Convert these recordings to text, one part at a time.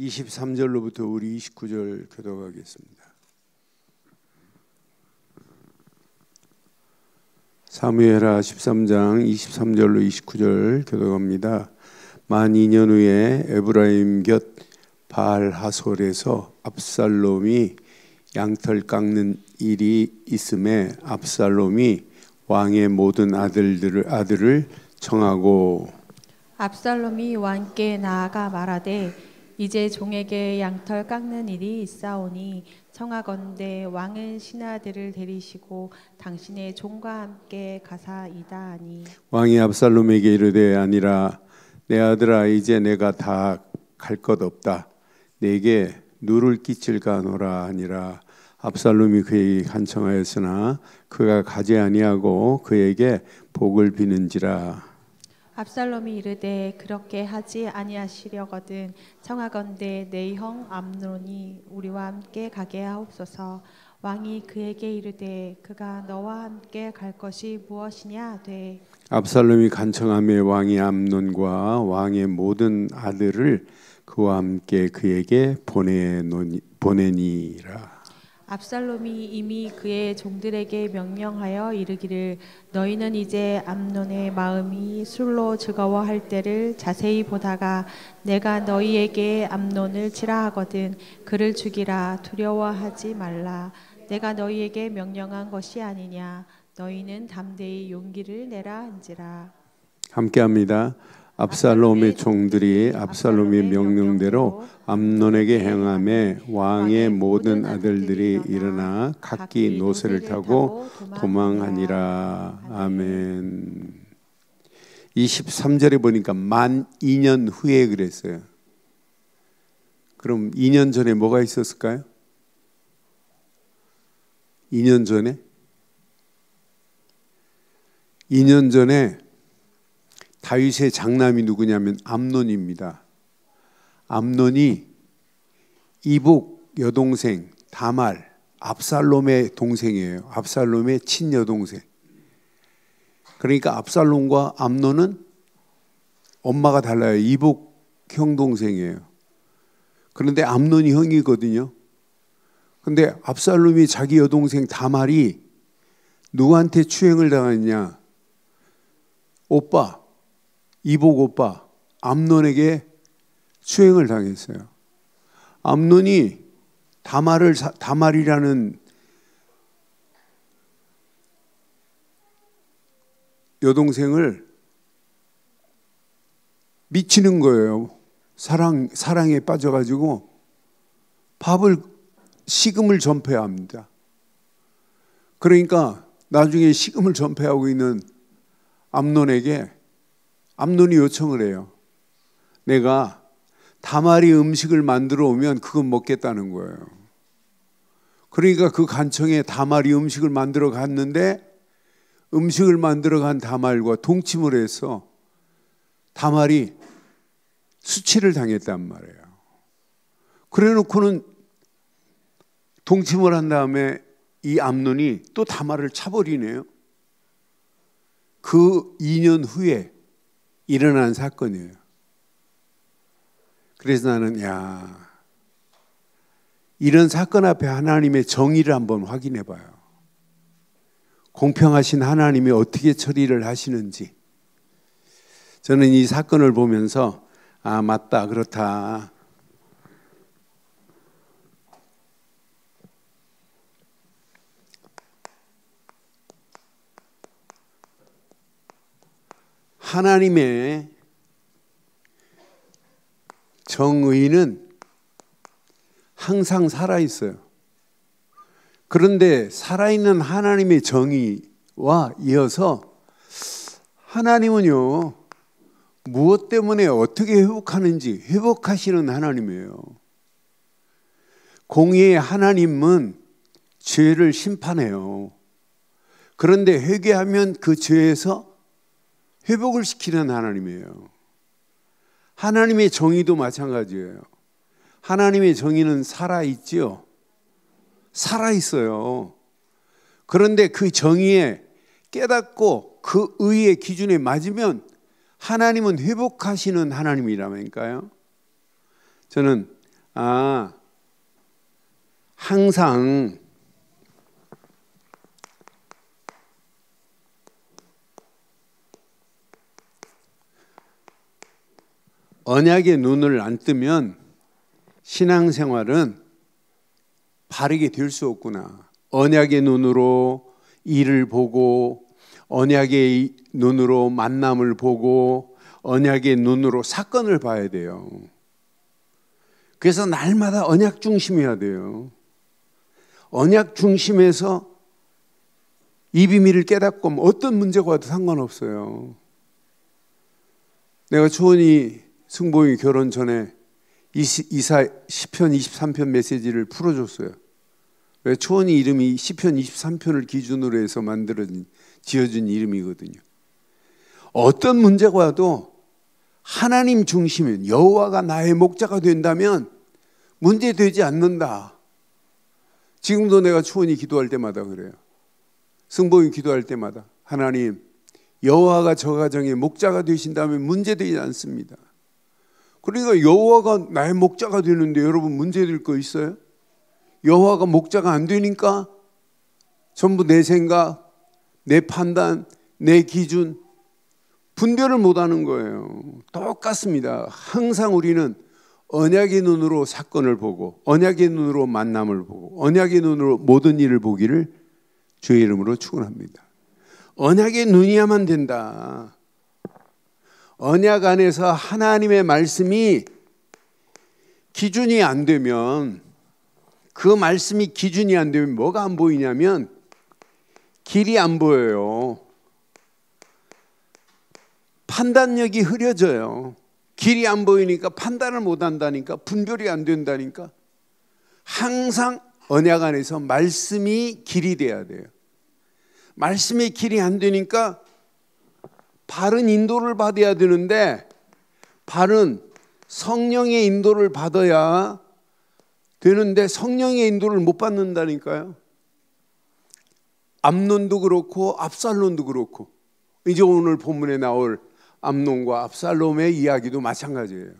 23절로부터 우리 29절 교독하겠습니다. 사무엘하 13장 23절로 29절 교독합니다. 만 2년 후에 에브라임 곁 바알하솔에서 압살롬이 양털 깎는 일이 있음에 압살롬이 왕의 모든 아들을 청하고 압살롬이 왕께 나아가 말하되 이제 종에게 양털 깎는 일이 있사오니 청하건대 왕은 신하들을 데리시고 당신의 종과 함께 가사이다 하니 왕이 압살롬에게 이르되 아니라 내 아들아 이제 내가 다 갈 것 없다 내게 누를 끼칠까 하노라 하니라. 압살롬이 그에게 간청하였으나 그가 가지 아니하고 그에게 복을 비는지라. 압살롬이 이르되 그렇게 하지 아니하시려거든 청하건대 내 형 암논이 우리와 함께 가게 하옵소서. 왕이 그에게 이르되 그가 너와 함께 갈 것이 무엇이냐 하되 압살롬이 간청하며 왕이 암논과 왕의 모든 아들을 그와 함께 그에게 보내니라. 압살롬이 이미 그의 종들에게 명령하여 이르기를 너희는 이제 암논의 마음이 술로 즐거워할 때를 자세히 보다가 내가 너희에게 암논을 치라 하거든 그를 죽이라. 두려워하지 말라. 내가 너희에게 명령한 것이 아니냐. 너희는 담대히 용기를 내라 한지라. 함께합니다. 압살롬의 종들이 압살롬의 명령대로 암논에게 행하매 왕의 모든 아들들이 일어나 각기 노새를 타고 도망하니라. 아멘. 23절에 보니까 만 2년 후에 그랬어요. 그럼 2년 전에 뭐가 있었을까요? 2년 전에? 2년 전에 다윗의 장남이 누구냐면 암논입니다. 암논이 이복 여동생 다말, 압살롬의 동생이에요. 압살롬의 친여동생. 그러니까 압살롬과 암논은 엄마가 달라요. 이복 형 동생이에요. 그런데 암논이 형이거든요. 그런데 압살롬이 자기 여동생 다말이 누구한테 추행을 당했냐? 오빠, 이복 오빠 암논에게 추행을 당했어요. 암논이 다말이라는 여동생을 미치는 거예요. 사랑에 빠져가지고 식음을 전폐해야 합니다. 그러니까 나중에 식음을 전폐하고 있는 암논에게 암논이 요청을 해요. 내가 다말이 음식을 만들어 오면 그건 먹겠다는 거예요. 그러니까 그 간청에 다말이 음식을 만들어 갔는데 음식을 만들어 간 다말과 동침을 해서 다말이 수치를 당했단 말이에요. 그래 놓고는 동침을 한 다음에 이 암논이 또 다말을 차버리네요. 그 2년 후에 일어난 사건이에요. 그래서 나는 이런 사건 앞에 하나님의 정의를 한번 확인해 봐요. 공평하신 하나님이 어떻게 처리를 하시는지. 저는 이 사건을 보면서 맞다 그렇다. 하나님의 정의는 항상 살아있어요. 그런데 살아있는 하나님의 정의와 이어서 하나님은요, 무엇 때문에 어떻게 회복하는지 회복하시는 하나님이에요. 공의의 하나님은 죄를 심판해요. 그런데 회개하면 그 죄에서 회복을 시키는 하나님이에요. 하나님의 정의도 마찬가지예요. 하나님의 정의는 살아있지요. 살아있어요. 그런데 그 정의에 깨닫고 그 의의 기준에 맞으면 하나님은 회복하시는 하나님이라니까요. 저는 항상 언약의 눈을 안 뜨면 신앙생활은 바르게 될 수 없구나. 언약의 눈으로 일을 보고, 언약의 눈으로 만남을 보고, 언약의 눈으로 사건을 봐야 돼요. 그래서 날마다 언약 중심이어야 돼요. 언약 중심에서 이 비밀을 깨닫고 어떤 문제가 와도 상관없어요. 내가 초원이 승봉이 결혼 전에 시편 23편 메시지를 풀어줬어요. 왜? 초원이 이름이 시편 23편을 기준으로 해서 지어준 이름이거든요. 어떤 문제가 와도 하나님 중심인 여호와가 나의 목자가 된다면 문제되지 않는다. 지금도 내가 초원이 기도할 때마다 그래요. 승봉이 기도할 때마다 하나님, 여호와가 저 가정의 목자가 되신다면 문제되지 않습니다. 그러니까 여호와가 나의 목자가 되는데 여러분 문제될 거 있어요? 여호와가 목자가 안 되니까 전부 내 생각, 내 판단, 내 기준 분별을 못하는 거예요. 똑같습니다. 항상 우리는 언약의 눈으로 사건을 보고, 언약의 눈으로 만남을 보고, 언약의 눈으로 모든 일을 보기를 주의 이름으로 축원합니다. 언약의 눈이야만 된다. 언약 안에서 하나님의 말씀이 기준이 안 되면, 그 말씀이 기준이 안 되면 뭐가 안 보이냐면 길이 안 보여요. 판단력이 흐려져요. 길이 안 보이니까 판단을 못 한다니까, 분별이 안 된다니까. 항상 언약 안에서 말씀이 길이 돼야 돼요. 말씀의 길이 안 되니까 바른 인도를 받아야 되는데, 바른 성령의 인도를 받아야 되는데 성령의 인도를 못 받는다니까요. 암논도 그렇고 압살롬도 그렇고, 이제 오늘 본문에 나올 암논과 압살롬의 이야기도 마찬가지예요.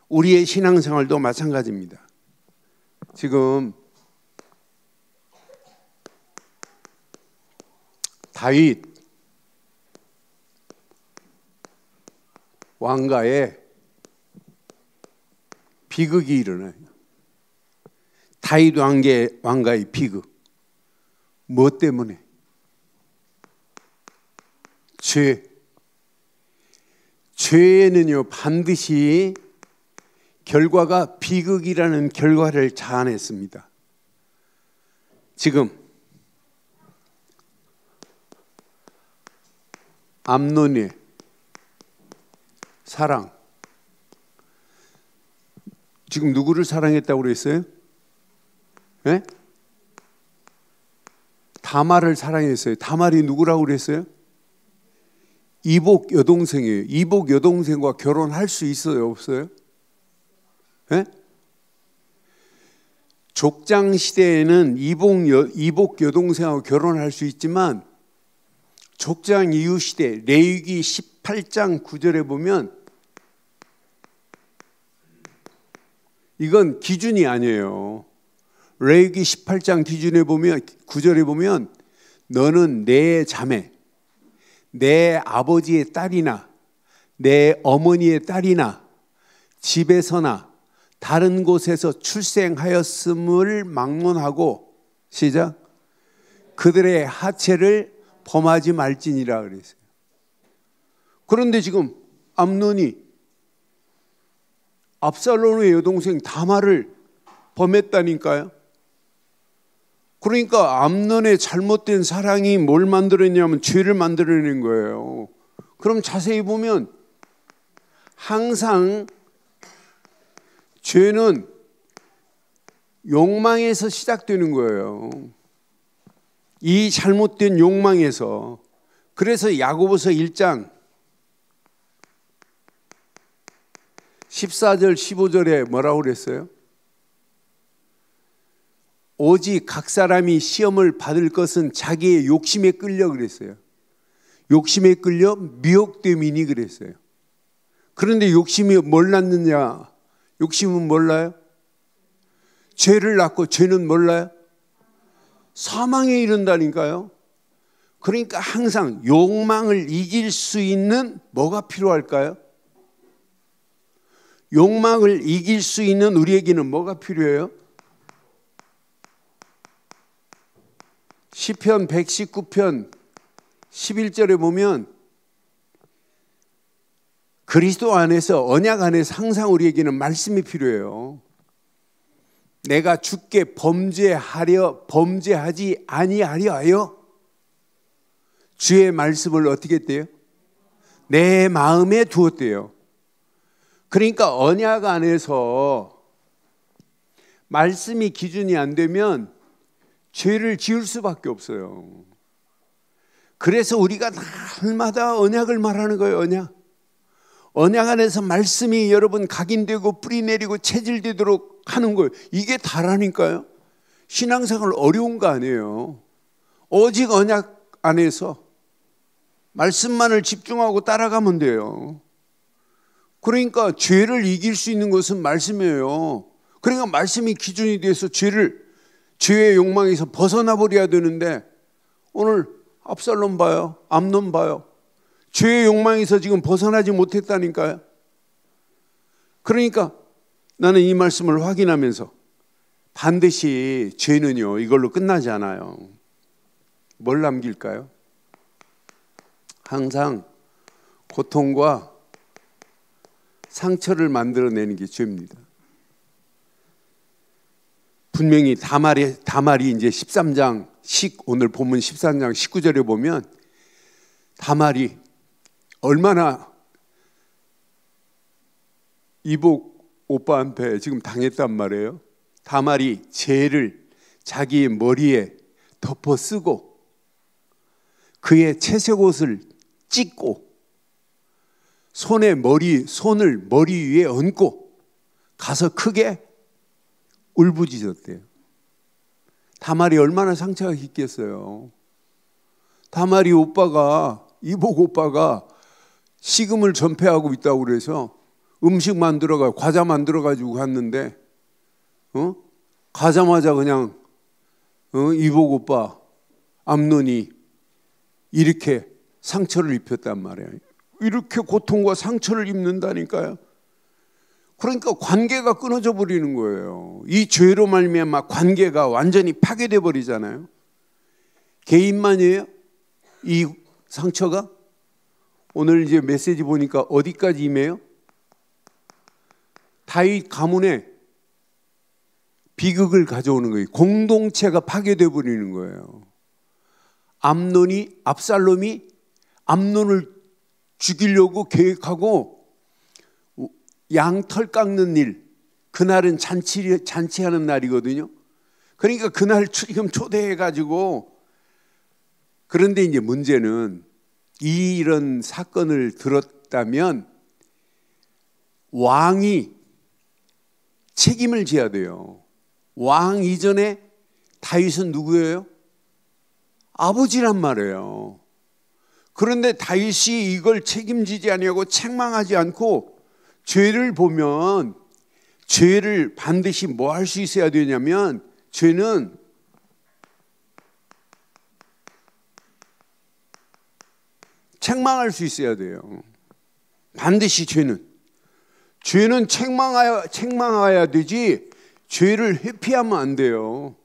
우리의 신앙생활도 마찬가지입니다. 지금 다윗 왕가에 비극이 일어나요. 다윗 왕가의 비극. 무엇 때문에? 죄에는요 반드시 결과가 비극이라는 결과를 자아냈습니다. 지금 암논의 사랑, 지금 누구를 사랑했다고 그랬어요? 네? 다말을 사랑했어요. 다말이 누구라고 그랬어요? 이복 여동생이에요. 이복 여동생과 결혼할 수 있어요, 없어요? 네? 족장 시대에는 이복 여동생하고 결혼할 수 있지만, 족장 이후 시대 레위기 18장 9절에 보면 이건 기준이 아니에요. 레위기 18장 기준에 보면 9절에 보면 너는 내 자매, 내 아버지의 딸이나 내 어머니의 딸이나 집에서나 다른 곳에서 출생하였음을 막론하고, 시작, 그들의 하체를 범하지 말지니라 그랬어요. 그런데 지금 암논이 압살롬의 여동생 다말을 범했다니까요. 그러니까 암논의 잘못된 사랑이 뭘 만들었냐면 죄를 만들어낸 거예요. 그럼 자세히 보면 항상 죄는 욕망에서 시작되는 거예요. 이 잘못된 욕망에서. 그래서 야고보서 1장 14절 15절에 뭐라고 그랬어요? 오직 각 사람이 시험을 받을 것은 자기의 욕심에 끌려 그랬어요. 욕심에 끌려 미혹됨이니 그랬어요. 그런데 욕심이 뭘 낳느냐? 욕심은 몰라요? 죄를 낳고 죄는 몰라요? 사망에 이른다니까요. 그러니까 항상 욕망을 이길 수 있는 뭐가 필요할까요? 욕망을 이길 수 있는 우리에게는 뭐가 필요해요? 시편 119편 11절에 보면 그리스도 안에서 언약 안에서 항상 우리에게는 말씀이 필요해요. 내가 주께 범죄하지 아니하려 하여 주의 말씀을 어떻게 했대요? 내 마음에 두었대요. 그러니까 언약 안에서 말씀이 기준이 안 되면 죄를 지을 수밖에 없어요. 그래서 우리가 날마다 언약을 말하는 거예요. 언약 안에서 말씀이 여러분 각인되고 뿌리 내리고 체질되도록 하는 거예요. 이게 다라니까요. 신앙생활 어려운 거 아니에요. 오직 언약 안에서 말씀만을 집중하고 따라가면 돼요. 그러니까 죄를 이길 수 있는 것은 말씀이에요. 그러니까 말씀이 기준이 돼서 죄의 욕망에서 벗어나 버려야 되는데 오늘 압살롬 봐요. 암논 봐요. 죄의 욕망에서 지금 벗어나지 못했다니까요. 그러니까 나는 이 말씀을 확인하면서 반드시 죄는요 이걸로 끝나지 않아요. 뭘 남길까요? 항상 고통과 상처를 만들어내는 게 죄입니다. 분명히 다말이 이제 13장 오늘 본문 13장 19절에 보면 다말이 얼마나 이복 오빠한테 지금 당했단 말이에요. 다말이 죄를 자기의 머리에 덮어 쓰고 그의 채색옷을 찢고 손을 머리 위에 얹고 가서 크게 울부짖었대요. 다말이 얼마나 상처가 깊겠어요. 다말이 이복 오빠가 식음을 전폐하고 있다고 그래서 음식 과자 만들어가지고 갔는데 가자마자 그냥 이복 오빠 암논이 이렇게 상처를 입혔단 말이에요. 이렇게 고통과 상처를 입는다니까요. 그러니까 관계가 끊어져 버리는 거예요. 이 죄로 말미암아 관계가 완전히 파괴돼 버리잖아요. 개인만이에요? 이 상처가? 오늘 이제 메시지 보니까 어디까지 임해요? 다윗 가문에 비극을 가져오는 거예요. 공동체가 파괴돼 버리는 거예요. 압살롬이 암논을 죽이려고 계획하고 양털 깎는 일, 그날은 잔치하는 날이거든요. 그러니까 그날 지금 초대해가지고, 그런데 이제 문제는 이런 사건을 들었다면 왕이 책임을 져야 돼요. 왕 이전에 다윗은 누구예요? 아버지란 말이에요. 그런데 다윗이 이걸 책임지지 아니하고 책망하지 않고 죄를 보면 죄를 반드시 뭐 할 수 있어야 되냐면 죄는 책망할 수 있어야 돼요. 반드시 죄는 책망해야 되지 죄를 회피하면 안 돼요.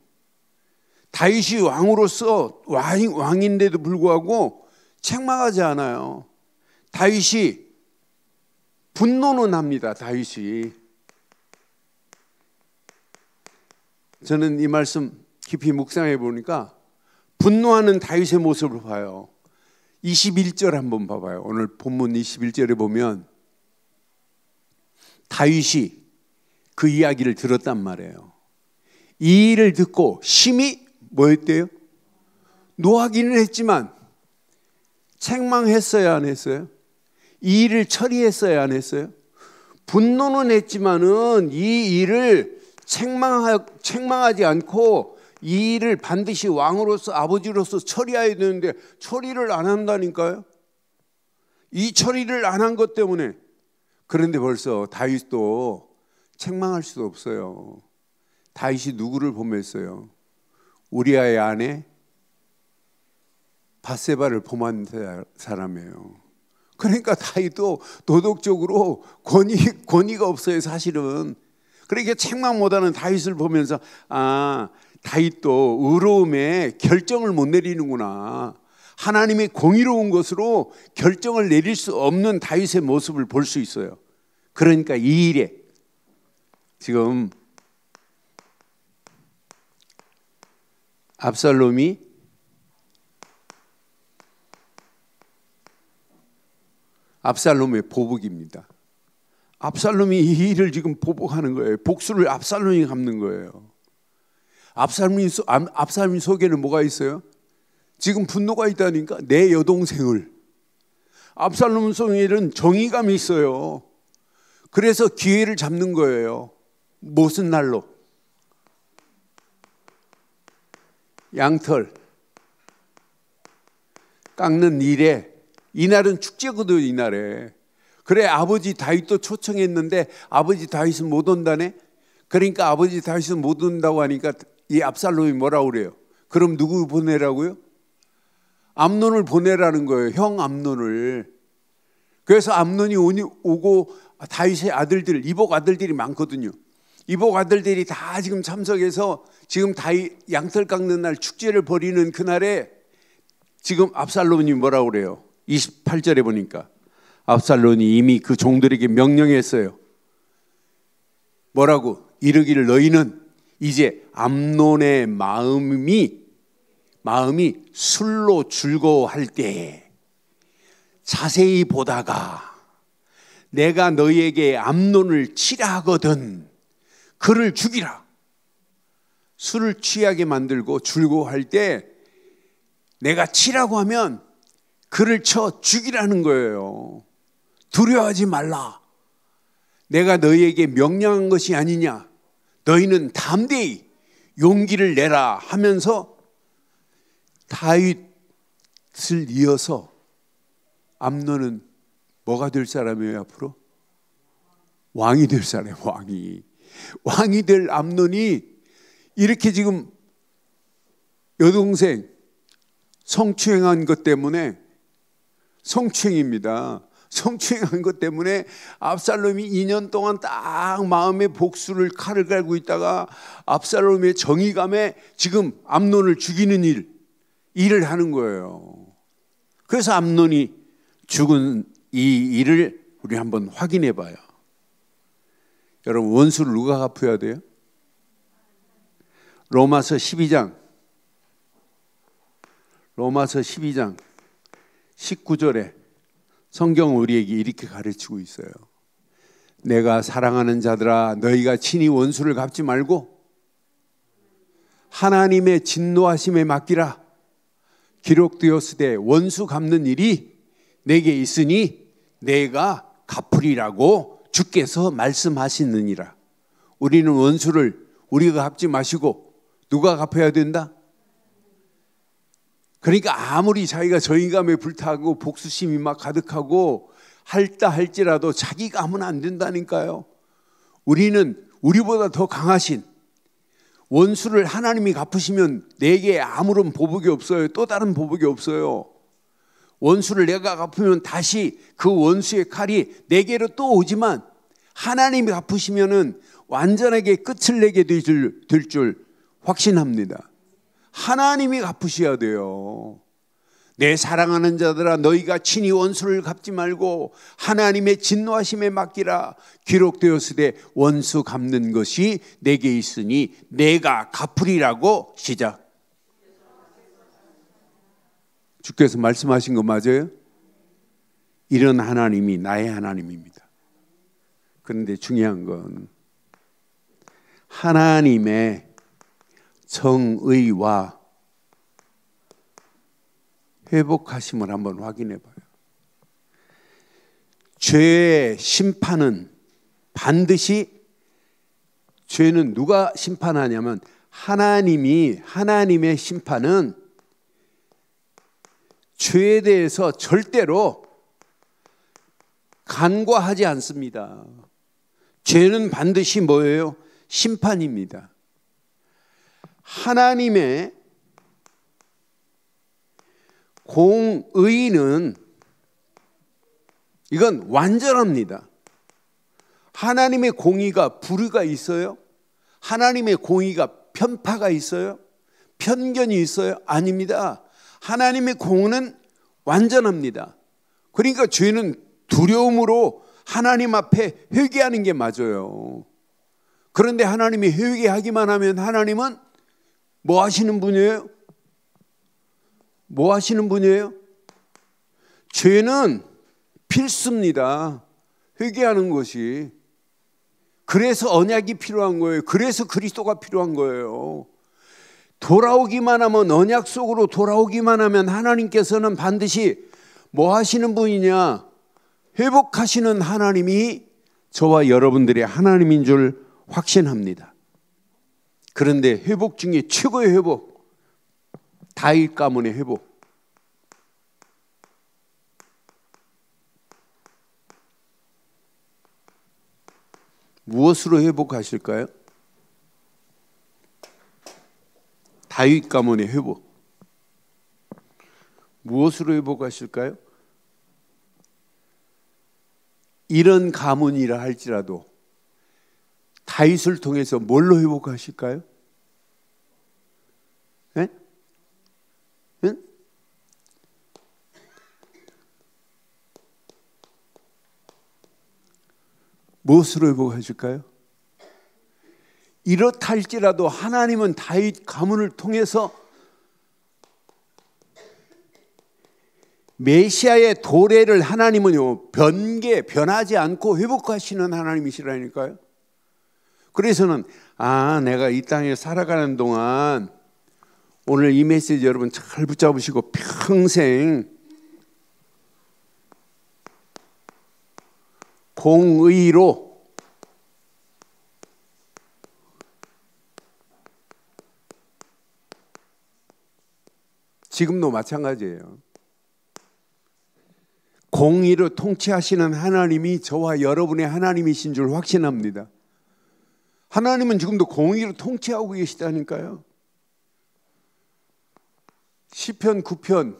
다윗이 왕으로서 왕인데도 불구하고 책망하지 않아요. 다윗이 분노는 합니다. 다윗이. 저는 이 말씀 깊이 묵상해 보니까 분노하는 다윗의 모습을 봐요. 21절 한번 봐봐요. 오늘 본문 21절에 보면 다윗이 그 이야기를 들었단 말이에요. 이 일을 듣고 심히 뭐였대요? 노하기는 했지만 책망했어야 안 했어요? 이 일을 처리했어야 안 했어요? 분노는 했지만은 이 일을 책망하지 않고 이 일을 반드시 왕으로서 아버지로서 처리해야 되는데 처리를 안 한다니까요. 이 처리를 안 한 것 때문에. 그런데 벌써 다윗도 책망할 수도 없어요. 다윗이 누구를 범했어요? 우리아의 아내 밧세바를 범한 사람이에요. 그러니까 다윗도 도덕적으로 권위가 없어요, 사실은. 그러니까 책망 못하는 다윗을 보면서 다윗도 의로움에 결정을 못 내리는구나. 하나님의 공의로운 것으로 결정을 내릴 수 없는 다윗의 모습을 볼 수 있어요. 그러니까 이 일에 지금 압살롬의 보복입니다. 압살롬이 이 일을 지금 보복하는 거예요. 복수를 압살롬이 갚는 거예요. 압살롬 속에는 뭐가 있어요? 지금 분노가 있다니까. 내 여동생을. 압살롬 속에는 정의감이 있어요. 그래서 기회를 잡는 거예요. 무슨 날로? 양털 깎는 일에, 이날은 축제거든. 이날에. 그래, 아버지 다윗도 초청했는데 아버지 다윗은 못 온다네. 그러니까 아버지 다윗은 못 온다고 하니까 이 압살롬이 뭐라고 그래요? 그럼 누구 보내라고요? 암논을 보내라는 거예요. 형 암논을. 그래서 암논이 오고 다윗의 아들들, 이복 아들들이 많거든요. 이복 아들들이 다 지금 참석해서 지금 다윗 양털 깎는 날 축제를 벌이는 그날에 지금 압살롬이 뭐라고 그래요? 28절에 보니까 압살롬이 이미 그 종들에게 명령했어요. 뭐라고? 이르기를 너희는 이제 암논의 마음이 술로 즐거워할 때 자세히 보다가 내가 너희에게 암논을 치라 하거든 그를 죽이라. 술을 취하게 만들고 즐거워할 때 내가 치라고 하면 그를 쳐 죽이라는 거예요. 두려워하지 말라. 내가 너희에게 명령한 것이 아니냐. 너희는 담대히 용기를 내라 하면서 다윗을 이어서 암논은 뭐가 될 사람이에요? 앞으로 왕이 될 사람이에요. 왕이 될 암논이 이렇게 지금 여동생 성추행한 것 때문에, 성추행입니다. 성추행한 것 때문에 압살롬이 2년 동안 딱 마음의 복수를 칼을 갈고 있다가 압살롬의 정의감에 지금 암논을 죽이는 일을 하는 거예요. 그래서 암논이 죽은 이 일을 우리 한번 확인해 봐요. 여러분, 원수를 누가 갚아야 돼요? 로마서 12장 19절에 성경은 우리에게 이렇게 가르치고 있어요. 내가 사랑하는 자들아, 너희가 친히 원수를 갚지 말고 하나님의 진노하심에 맡기라. 기록되었으되 원수 갚는 일이 내게 있으니 내가 갚으리라고 주께서 말씀하시느니라. 우리는 원수를 우리가 갚지 마시고 누가 갚아야 된다? 그러니까 아무리 자기가 정의감에 불타고 복수심이 막 가득하고 할다 할지라도 자기가 하면 안 된다니까요. 우리는 우리보다 더 강하신 원수를 하나님이 갚으시면 내게 아무런 보복이 없어요. 또 다른 보복이 없어요. 원수를 내가 갚으면 다시 그 원수의 칼이 내게로 또 오지만 하나님이 갚으시면은 완전하게 끝을 내게 될 줄 확신합니다. 하나님이 갚으셔야 돼요. 내 사랑하는 자들아, 너희가 친히 원수를 갚지 말고 하나님의 진노하심에 맡기라. 기록되었으되 원수 갚는 것이 내게 있으니 내가 갚으리라고. 시작. 주께서 말씀하신 거 맞아요? 이런 하나님이 나의 하나님입니다. 그런데 중요한 건 하나님의 정의와 회복하심을 한번 확인해 봐요. 죄의 심판은 반드시, 죄는 누가 심판하냐면 하나님의 심판은 죄에 대해서 절대로 간과하지 않습니다. 죄는 반드시 뭐예요? 심판입니다. 하나님의 공의는 이건 완전합니다. 하나님의 공의가 불의가 있어요? 하나님의 공의가 편파가 있어요? 편견이 있어요? 아닙니다. 하나님의 공의는 완전합니다. 그러니까 죄는 두려움으로 하나님 앞에 회개하는 게 맞아요. 그런데 하나님이 회개하기만 하면 하나님은 뭐 하시는 분이에요? 뭐 하시는 분이에요? 죄는 필수입니다. 회개하는 것이. 그래서 언약이 필요한 거예요. 그래서 그리스도가 필요한 거예요. 돌아오기만 하면, 언약 속으로 돌아오기만 하면 하나님께서는 반드시 뭐 하시는 분이냐? 회복하시는 하나님이 저와 여러분들의 하나님인 줄 확신합니다. 그런데 회복 중에 최고의 회복, 다윗 가문의 회복. 무엇으로 회복하실까요? 다윗 가문의 회복. 무엇으로 회복하실까요? 이런 가문이라 할지라도 다윗을 통해서 뭘로 회복하실까요? 네? 응? 무엇으로 회복하실까요? 이렇다 할지라도 하나님은 다윗 가문을 통해서 메시아의 도래를 하나님은요 변하지 않고 회복하시는 하나님이시라니까요. 그래서는 내가 이 땅에 살아가는 동안 오늘 이 메시지 여러분 잘 붙잡으시고 평생 공의로 지금도 마찬가지예요. 공의로 통치하시는 하나님이 저와 여러분의 하나님이신 줄 확신합니다. 하나님은 지금도 공의로 통치하고 계시다니까요. 시편 9편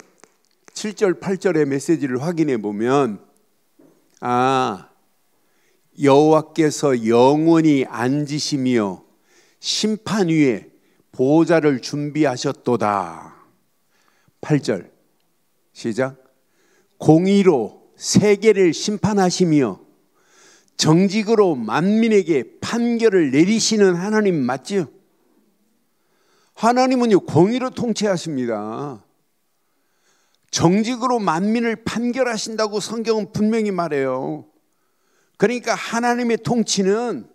7절 8절의 메시지를 확인해 보면 여호와께서 영원히 앉으시며 심판 위에 보좌를 준비하셨도다. 8절 시작. 공의로 세계를 심판하시며 정직으로 만민에게 판결을 내리시는 하나님 맞죠? 하나님은요 공의로 통치하십니다. 정직으로 만민을 판결하신다고 성경은 분명히 말해요. 그러니까 하나님의 통치는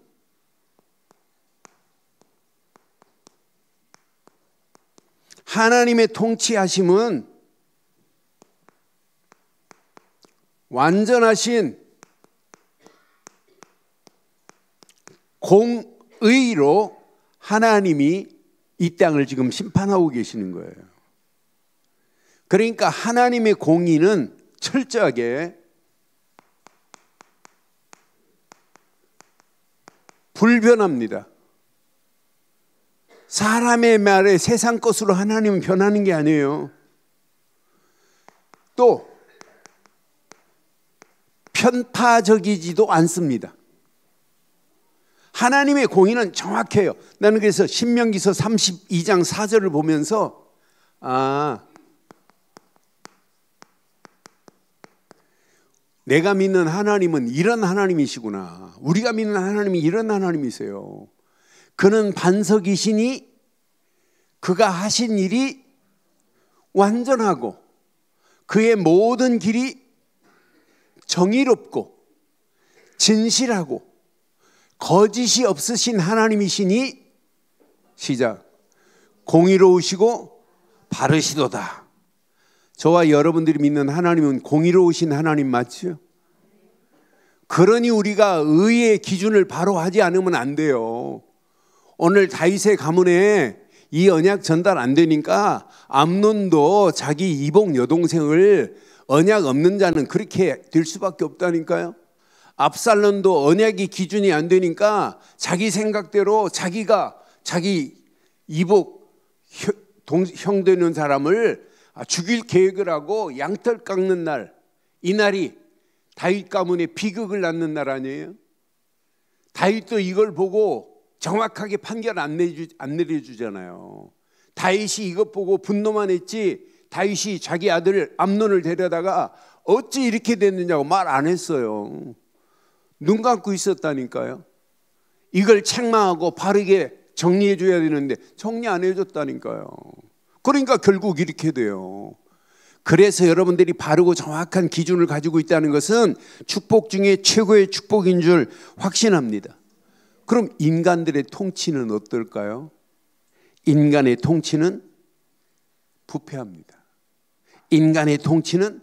하나님의 통치하심은 완전하신 공의로 하나님이 이 땅을 지금 심판하고 계시는 거예요. 그러니까 하나님의 공의는 철저하게 불변합니다. 사람의 말에 세상 것으로 하나님은 변하는 게 아니에요. 또 편파적이지도 않습니다. 하나님의 공의는 정확해요. 나는 그래서 신명기서 32장 4절을 보면서 내가 믿는 하나님은 이런 하나님이시구나. 우리가 믿는 하나님이 이런 하나님이세요. 그는 반석이시니 그가 하신 일이 완전하고 그의 모든 길이 정의롭고 진실하고 거짓이 없으신 하나님이시니 시작. 공의로우시고 바르시도다. 저와 여러분들이 믿는 하나님은 공의로우신 하나님 맞죠? 그러니 우리가 의의 기준을 바로 하지 않으면 안 돼요. 오늘 다윗의 가문에 이 언약 전달 안 되니까 암논도 자기 이복 여동생을 언약 없는 자는 그렇게 될 수밖에 없다니까요. 압살롬도 언약이 기준이 안 되니까 자기 생각대로 자기가 자기 이복 형 되는 사람을 죽일 계획을 하고 양털 깎는 날, 이날이 다윗 가문의 비극을 낳는 날 아니에요? 다윗도 이걸 보고 정확하게 판결 안 내려주잖아요. 다윗이 이것 보고 분노만 했지, 다윗이 자기 아들 암논을 데려다가 어찌 이렇게 됐느냐고 말 안 했어요. 눈 감고 있었다니까요. 이걸 책망하고 바르게 정리해 줘야 되는데 정리 안 해줬다니까요. 그러니까 결국 이렇게 돼요. 그래서 여러분들이 바르고 정확한 기준을 가지고 있다는 것은 축복 중에 최고의 축복인 줄 확신합니다. 그럼 인간들의 통치는 어떨까요? 인간의 통치는 부패합니다. 인간의 통치는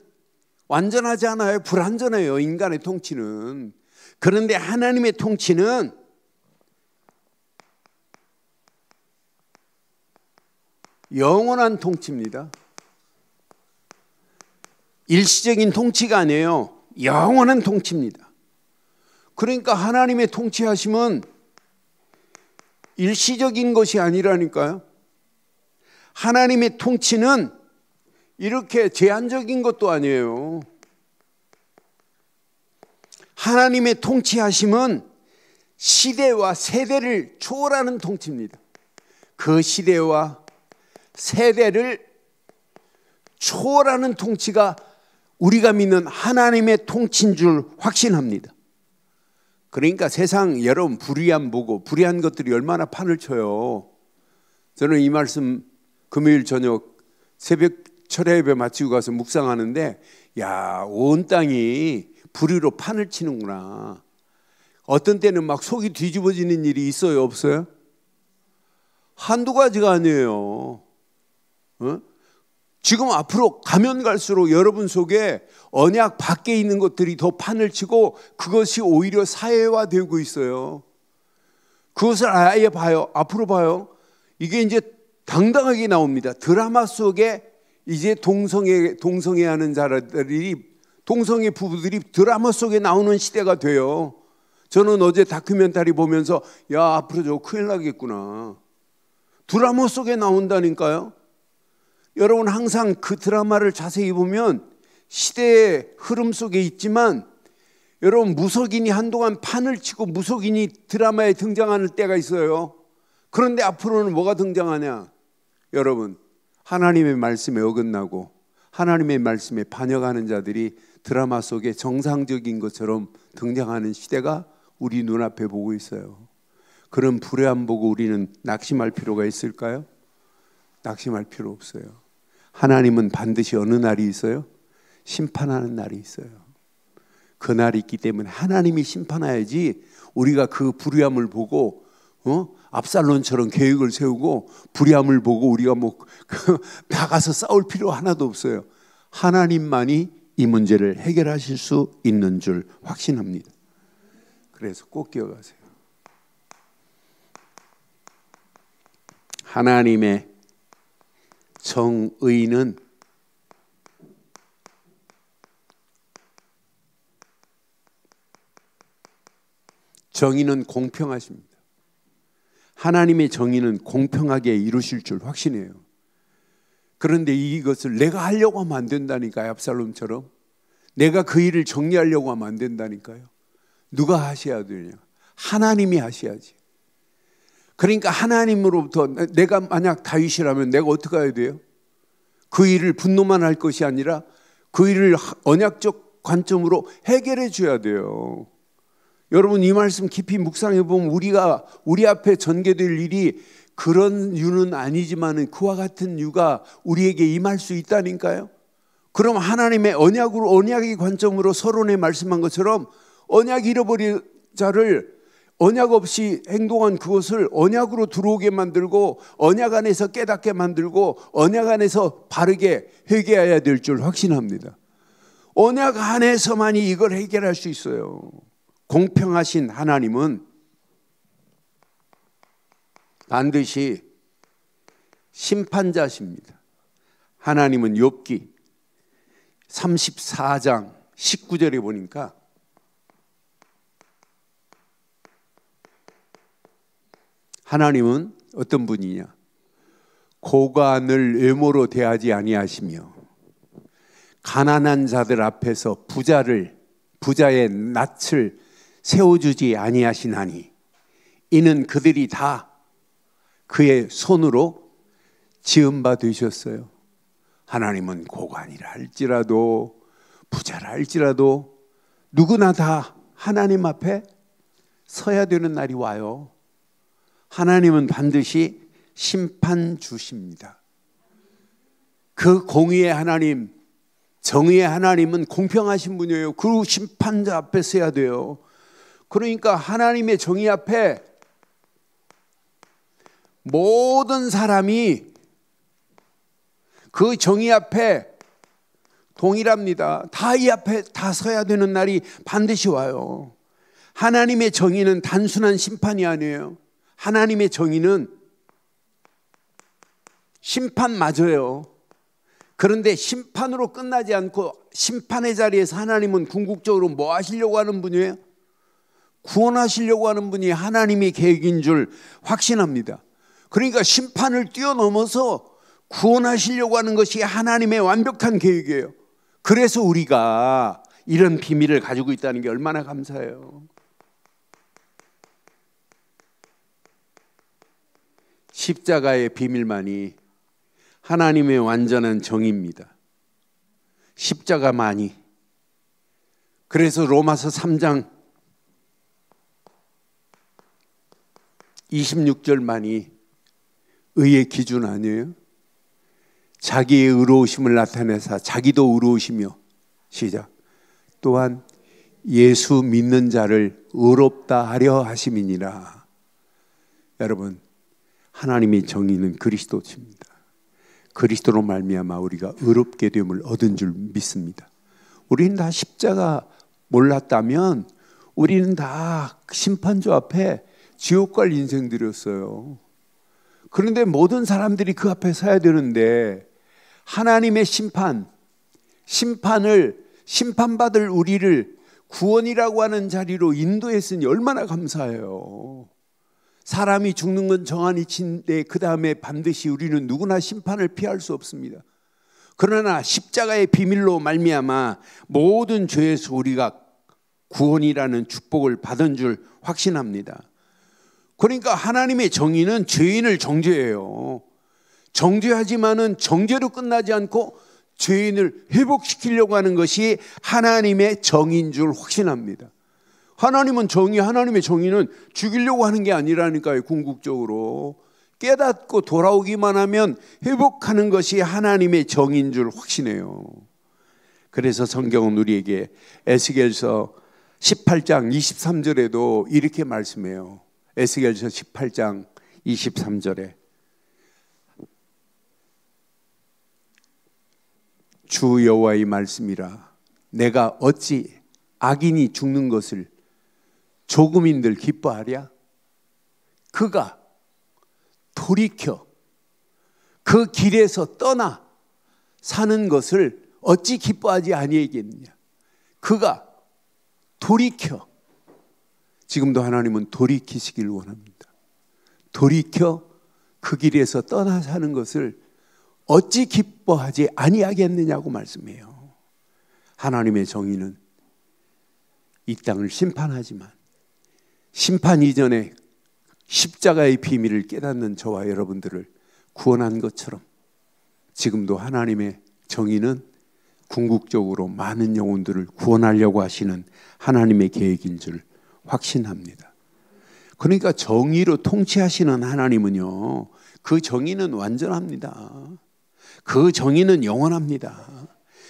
완전하지 않아요. 불완전해요. 인간의 통치는. 그런데 하나님의 통치는 영원한 통치입니다. 일시적인 통치가 아니에요. 영원한 통치입니다. 그러니까 하나님의 통치하심은 일시적인 것이 아니라니까요. 하나님의 통치는 이렇게 제한적인 것도 아니에요. 하나님의 통치하심은 시대와 세대를 초월하는 통치입니다. 그 시대와 세대를 초월하는 통치가 우리가 믿는 하나님의 통치인 줄 확신합니다. 그러니까 세상 여러분 불의한 보고 불의한 것들이 얼마나 판을 쳐요. 저는 이 말씀 금요일 저녁 새벽 철야 예배 마치고 가서 묵상하는데, 야, 온 땅이 불의로 판을 치는구나. 어떤 때는 막 속이 뒤집어지는 일이 있어요, 없어요? 한두 가지가 아니에요. 지금 앞으로 가면 갈수록 여러분 속에 언약 밖에 있는 것들이 더 판을 치고 그것이 오히려 사회화되고 있어요. 그것을 아예 봐요. 앞으로 봐요. 이게 이제 당당하게 나옵니다. 드라마 속에 이제 동성애하는 자들이, 동성애 부부들이 드라마 속에 나오는 시대가 돼요. 저는 어제 다큐멘터리 보면서 야, 앞으로 저거 큰일 나겠구나. 드라마 속에 나온다니까요. 여러분 항상 그 드라마를 자세히 보면 시대의 흐름 속에 있지만, 여러분 무속인이 한동안 판을 치고 무속인이 드라마에 등장하는 때가 있어요. 그런데 앞으로는 뭐가 등장하냐? 여러분, 하나님의 말씀에 어긋나고 하나님의 말씀에 반역하는 자들이 드라마 속에 정상적인 것처럼 등장하는 시대가 우리 눈앞에 보고 있어요. 그런 불의함 보고 우리는 낙심할 필요가 있을까요? 낙심할 필요 없어요. 하나님은 반드시 어느 날이 있어요? 심판하는 날이 있어요. 그 날이 있기 때문에 하나님이 심판해야지 우리가 그 불의함을 보고 압살론처럼 계획을 세우고 불의함을 보고 우리가 나가서 싸울 필요 하나도 없어요. 하나님만이 이 문제를 해결하실 수 있는 줄 확신합니다. 그래서 꼭 기억하세요. 하나님의 정의는 정의는 공평하십니다. 하나님의 정의는 공평하게 이루실 줄 확신해요. 그런데 이것을 내가 하려고 하면 안 된다니까요. 압살롬처럼 내가 그 일을 정리하려고 하면 안 된다니까요. 누가 하셔야 되냐? 하나님이 하셔야지. 그러니까 하나님으로부터, 내가 만약 다윗이라면 내가 어떻게 해야 돼요? 그 일을 분노만 할 것이 아니라 그 일을 언약적 관점으로 해결해 줘야 돼요. 여러분 이 말씀 깊이 묵상해 보면 우리 앞에 전개될 일이 그런 유는 아니지만은 그와 같은 유가 우리에게 임할 수 있다니까요. 그럼 하나님의 언약의 관점으로 서론에 말씀한 것처럼 언약 잃어버린 자를 언약 없이 행동한 그것을 언약으로 들어오게 만들고 언약 안에서 깨닫게 만들고 언약 안에서 바르게 회개해야 될 줄 확신합니다. 언약 안에서만이 이걸 해결할 수 있어요. 공평하신 하나님은 반드시 심판자십니다. 하나님은 욥기 34장 19절에 보니까 하나님은 어떤 분이냐? 고관을 외모로 대하지 아니하시며 가난한 자들 앞에서 부자의 낯을 세워주지 아니하시나니 이는 그들이 다 그의 손으로 지은 바 되셨어요. 하나님은 고관이라 할지라도 부자라 할지라도 누구나 다 하나님 앞에 서야 되는 날이 와요. 하나님은 반드시 심판 주십니다. 그 공의의 하나님, 정의의 하나님은 공평하신 분이에요. 그 심판자 앞에 서야 돼요. 그러니까 하나님의 정의 앞에 모든 사람이 그 정의 앞에 동일합니다. 다 이 앞에 다 서야 되는 날이 반드시 와요. 하나님의 정의는 단순한 심판이 아니에요. 하나님의 정의는 심판 맞아요. 그런데 심판으로 끝나지 않고 심판의 자리에서 하나님은 궁극적으로 뭐 하시려고 하는 분이에요? 구원하시려고 하는 분이 하나님의 계획인 줄 확신합니다. 그러니까 심판을 뛰어넘어서 구원하시려고 하는 것이 하나님의 완벽한 계획이에요. 그래서 우리가 이런 비밀을 가지고 있다는 게 얼마나 감사해요. 십자가의 비밀만이 하나님의 완전한 정의입니다. 십자가만이. 그래서 로마서 3장 26절만이 의의 기준 아니에요? 자기의 의로우심을 나타내사 자기도 의로우시며 시작 또한 예수 믿는 자를 의롭다 하려 하심이니라. 여러분, 하나님의 정의는 그리스도십니다. 그리스도로 말미암아 우리가 의롭게 됨을 얻은 줄 믿습니다. 우리는 다 십자가 몰랐다면 우리는 다 심판주 앞에 지옥 갈 인생들이었어요. 그런데 모든 사람들이 그 앞에 서야 되는데 하나님의 심판을 심판받을 우리를 구원이라고 하는 자리로 인도했으니 얼마나 감사해요. 사람이 죽는 건 정한 이치인데 그 다음에 반드시 우리는 누구나 심판을 피할 수 없습니다. 그러나 십자가의 비밀로 말미암아 모든 죄에서 우리가 구원이라는 축복을 받은 줄 확신합니다. 그러니까 하나님의 정의는 죄인을 정죄해요. 정죄하지만은 정죄로 끝나지 않고 죄인을 회복시키려고 하는 것이 하나님의 정의인 줄 확신합니다. 하나님의 정의는 죽이려고 하는 게 아니라니까요. 궁극적으로 깨닫고 돌아오기만 하면 회복하는 것이 하나님의 정의인 줄 확신해요. 그래서 성경은 우리에게 에스겔서 18장 23절에도 이렇게 말씀해요. 에스겔서 18장 23절에 주 여호와의 말씀이라 내가 어찌 악인이 죽는 것을 조금인들 기뻐하랴? 그가 돌이켜 그 길에서 떠나 사는 것을 어찌 기뻐하지 아니하겠느냐? 그가 돌이켜. 지금도 하나님은 돌이키시길 원합니다. 돌이켜 그 길에서 떠나 사는 것을 어찌 기뻐하지 아니하겠느냐고 말씀해요. 하나님의 정의는 이 땅을 심판하지만 심판 이전에 십자가의 비밀을 깨닫는 저와 여러분들을 구원한 것처럼 지금도 하나님의 정의는 궁극적으로 많은 영혼들을 구원하려고 하시는 하나님의 계획인 줄 확신합니다. 그러니까 정의로 통치하시는 하나님은요, 그 정의는 완전합니다. 그 정의는 영원합니다.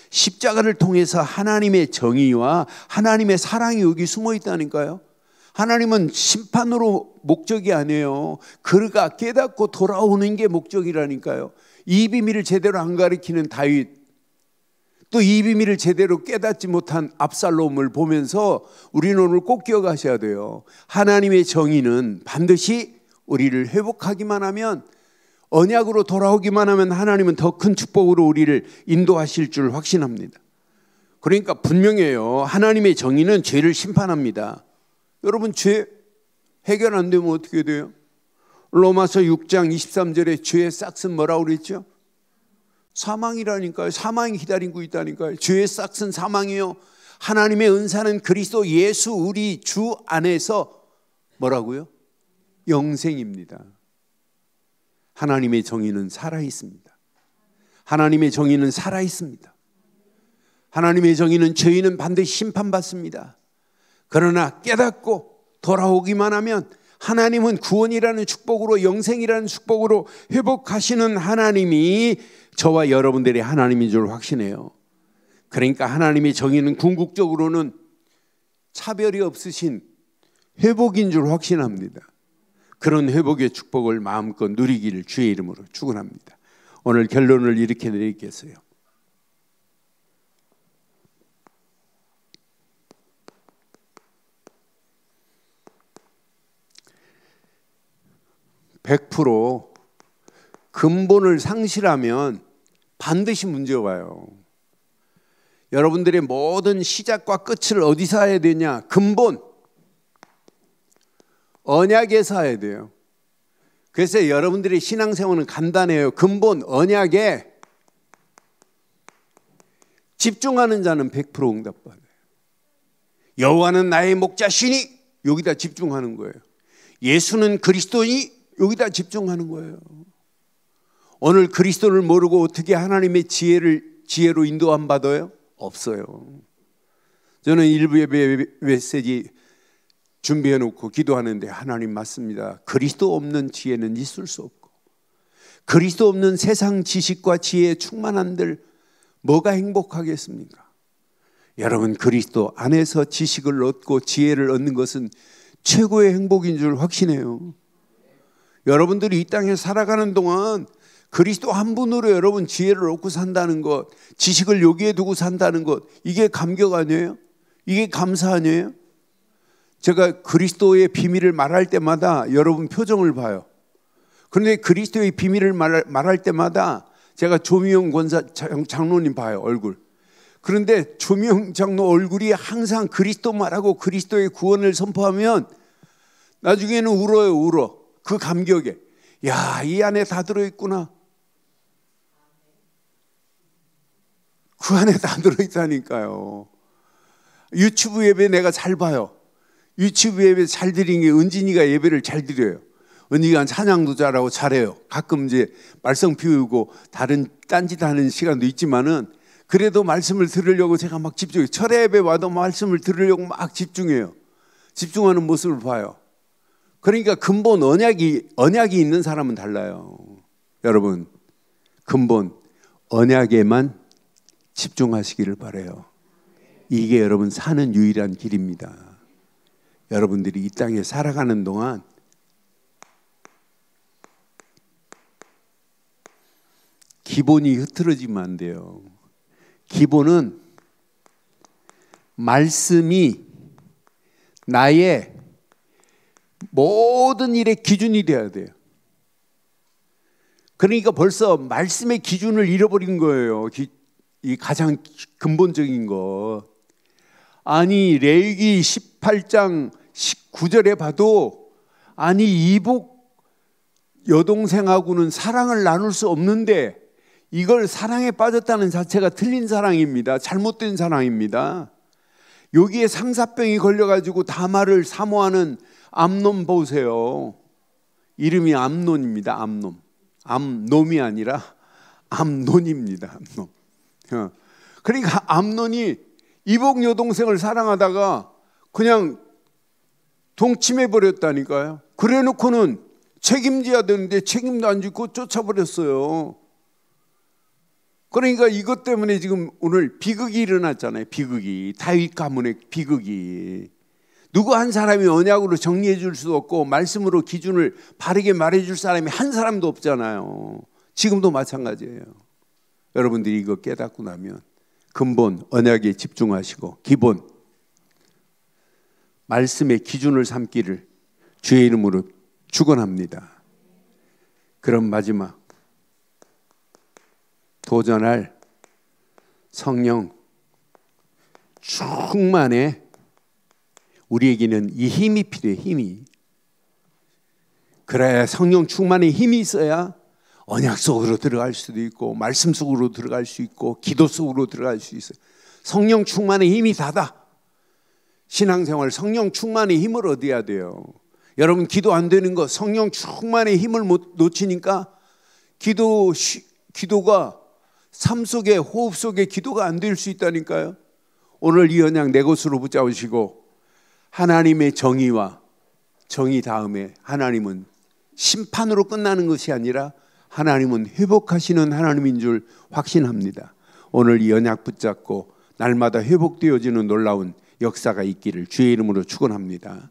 십자가를 통해서 하나님의 정의와 하나님의 사랑이 여기 숨어 있다니까요. 하나님은 심판으로 목적이 아니에요. 그가 깨닫고 돌아오는 게 목적이라니까요. 이 비밀을 제대로 안 가르치는 다윗, 또 이 비밀을 제대로 깨닫지 못한 압살롬을 보면서 우리는 오늘 꼭 기억하셔야 돼요. 하나님의 정의는 반드시 우리를 회복하기만 하면, 언약으로 돌아오기만 하면 하나님은 더 큰 축복으로 우리를 인도하실 줄 확신합니다. 그러니까 분명해요. 하나님의 정의는 죄를 심판합니다. 여러분, 죄 해결 안 되면 어떻게 돼요? 로마서 6장 23절에 죄의 싹은 뭐라고 그랬죠? 사망이라니까요. 사망이 기다리고 있다니까요. 죄의 싹은 사망이요, 하나님의 은사는 그리스도 예수 우리 주 안에서 뭐라고요? 영생입니다. 하나님의 정의는 살아있습니다. 하나님의 정의는 살아있습니다. 하나님의 정의는 죄인은 반드시 심판받습니다. 그러나 깨닫고 돌아오기만 하면 하나님은 구원이라는 축복으로, 영생이라는 축복으로 회복하시는 하나님이 저와 여러분들의 하나님인 줄 확신해요. 그러니까 하나님의 정의는 궁극적으로는 차별이 없으신 회복인 줄 확신합니다. 그런 회복의 축복을 마음껏 누리기를 주의 이름으로 축원합니다. 오늘 결론을 이렇게 내리겠어요. (100% 근본을 상실하면 반드시 문제가 와요. 여러분들의 모든 시작과 끝을 어디서 해야 되냐? 근본, 언약에서 해야 돼요. 그래서 여러분들의 신앙생활은 간단해요. 근본, 언약에 집중하는 자는 100% 응답받아요. 여호와는 나의 목자시니 여기다 집중하는 거예요. 예수는 그리스도니 여기다 집중하는 거예요. 오늘 그리스도를 모르고 어떻게 하나님의 지혜로 인도함 받아요? 없어요. 저는 일부 예배 메시지 준비해 놓고 기도하는데, 하나님 맞습니다. 그리스도 없는 지혜는 있을 수 없고, 그리스도 없는 세상 지식과 지혜에 충만한들 뭐가 행복하겠습니까? 여러분, 그리스도 안에서 지식을 얻고 지혜를 얻는 것은 최고의 행복인 줄 확신해요. 여러분들이 이 땅에 살아가는 동안 그리스도 한 분으로 여러분 지혜를 얻고 산다는 것, 지식을 여기에 두고 산다는 것, 이게 감격 아니에요? 이게 감사 아니에요? 제가 그리스도의 비밀을 말할 때마다 여러분 표정을 봐요. 그런데 그리스도의 비밀을 말할 때마다 제가 조미영 권사 장로님 봐요, 얼굴. 그런데 조미영 장로 얼굴이 항상 그리스도 말하고 그리스도의 구원을 선포하면 나중에는 울어요, 울어. 그 감격에. 야, 이 안에 다 들어있구나. 그 안에 다 들어있다니까요. 유튜브 예배 내가 잘 봐요. 유튜브 예배 잘 드리는 게 은진이가 예배를 잘 드려요. 은진이가 찬양도 잘하고 잘해요. 가끔 이제 말썽 피우고 다른 딴짓 하는 시간도 있지만은 그래도 말씀을 들으려고 제가 막 집중해요. 철회 예배 와도 말씀을 들으려고 막 집중해요. 집중하는 모습을 봐요. 그러니까 근본 언약이 있는 사람은 달라요. 여러분, 근본 언약에만 집중하시기를 바라요. 이게 여러분 사는 유일한 길입니다. 여러분들이 이 땅에 살아가는 동안 기본이 흐트러지면 안 돼요. 기본은 말씀이 나의 모든 일의 기준이 되어야 돼요. 그러니까 벌써 말씀의 기준을 잃어버린 거예요. 이 가장 근본적인 것. 아니, 레위기 18장 19절에 봐도 아니, 이복 여동생하고는 사랑을 나눌 수 없는데 이걸 사랑에 빠졌다는 자체가 틀린 사랑입니다. 잘못된 사랑입니다. 여기에 상사병이 걸려가지고 다말을 사모하는 암논 보세요. 이름이 암논입니다. 암놈이 아니라 암논입니다. 암논. 그러니까 암논이 이복 여동생을 사랑하다가 그냥 동침해 버렸다니까요. 그래 놓고는 책임져야 되는데 책임도 안 지고 쫓아버렸어요. 그러니까 이것 때문에 지금 오늘 비극이 일어났잖아요. 비극이. 다윗 가문의 비극이. 누구 한 사람이 언약으로 정리해 줄 수도 없고 말씀으로 기준을 바르게 말해 줄 사람이 한 사람도 없잖아요. 지금도 마찬가지예요. 여러분들이 이거 깨닫고 나면 근본 언약에 집중하시고 기본 말씀의 기준을 삼기를 주의 이름으로 축원합니다. 그럼 마지막 도전할 성령 충만에 우리에게는 이 힘이 필요해. 힘이. 그래, 성령 충만의 힘이 있어야 언약 속으로 들어갈 수도 있고 말씀 속으로 들어갈 수 있고 기도 속으로 들어갈 수 있어요. 성령 충만의 힘이 다다. 신앙생활 성령 충만의 힘을 얻어야 돼요. 여러분 기도 안 되는 거 성령 충만의 힘을 못 놓치니까 기도가 삶 속에 호흡 속에 기도가 안 될 수 있다니까요. 오늘 이 언약 내 것으로 붙잡으시고 하나님의 정의와 정의 다음에 하나님은 심판으로 끝나는 것이 아니라 하나님은 회복하시는 하나님인 줄 확신합니다. 오늘 이 언약 붙잡고 날마다 회복되어지는 놀라운 역사가 있기를 주의 이름으로 축원합니다.